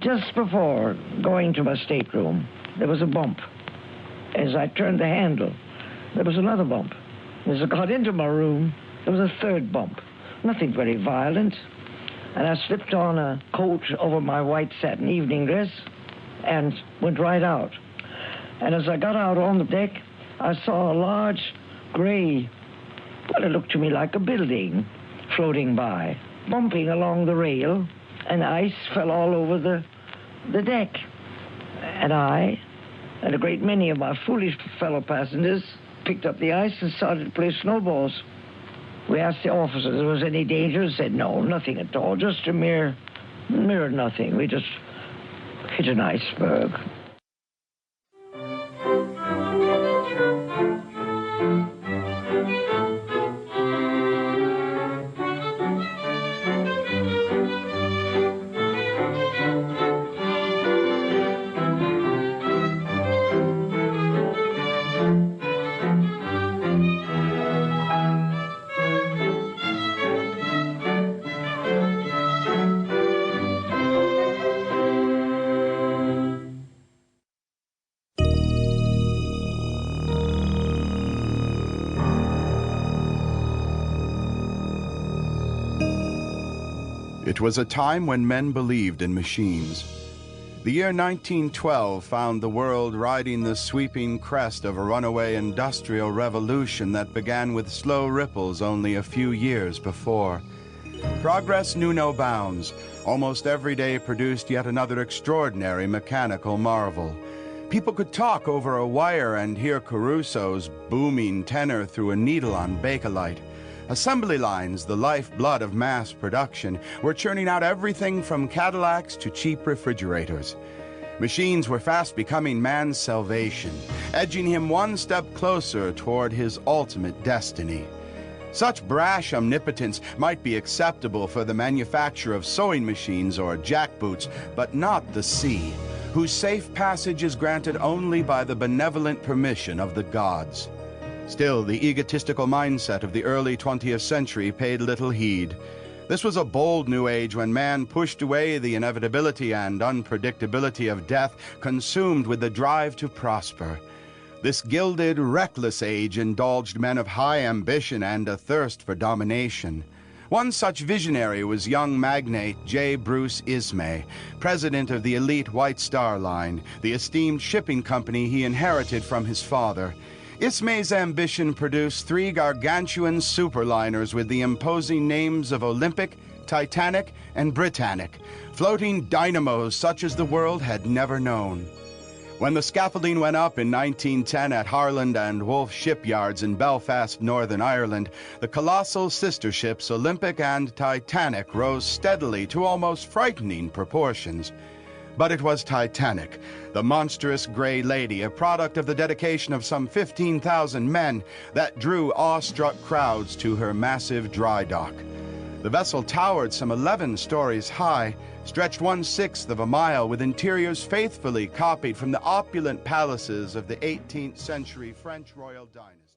Just before going to my stateroom, there was a bump. As I turned the handle, there was another bump. As I got into my room, there was a third bump. Nothing very violent. And I slipped on a coat over my white satin evening dress and went right out. And as I got out on the deck, I saw a large gray, well, it looked to me like a building floating by, bumping along the rail, and ice fell all over the deck. And I, and a great many of my foolish fellow passengers, picked up the ice and started to play snowballs. We asked the officer if there was any danger and said, no, nothing at all, just a mere nothing. We just hit an iceberg. It was a time when men believed in machines. The year 1912 found the world riding the sweeping crest of a runaway industrial revolution that began with slow ripples only a few years before. Progress knew no bounds. Almost every day produced yet another extraordinary mechanical marvel. People could talk over a wire and hear Caruso's booming tenor through a needle on Bakelite. Assembly lines, the lifeblood of mass production, were churning out everything from Cadillacs to cheap refrigerators. Machines were fast becoming man's salvation, edging him one step closer toward his ultimate destiny. Such brash omnipotence might be acceptable for the manufacture of sewing machines or jackboots, but not the sea, whose safe passage is granted only by the benevolent permission of the gods. Still, the egotistical mindset of the early 20th century paid little heed. This was a bold new age when man pushed away the inevitability and unpredictability of death, consumed with the drive to prosper. This gilded, reckless age indulged men of high ambition and a thirst for domination. One such visionary was young magnate J. Bruce Ismay, president of the elite White Star Line, the esteemed shipping company he inherited from his father. Ismay's ambition produced 3 gargantuan superliners with the imposing names of Olympic, Titanic, and Britannic, floating dynamos such as the world had never known. When the scaffolding went up in 1910 at Harland and Wolff shipyards in Belfast, Northern Ireland, the colossal sister ships Olympic and Titanic rose steadily to almost frightening proportions. But it was Titanic, the monstrous gray lady, a product of the dedication of some 15,000 men, that drew awestruck crowds to her massive dry dock. The vessel towered some 11 stories high, stretched 1/6 of a mile, with interiors faithfully copied from the opulent palaces of the 18th century French royal dynasty.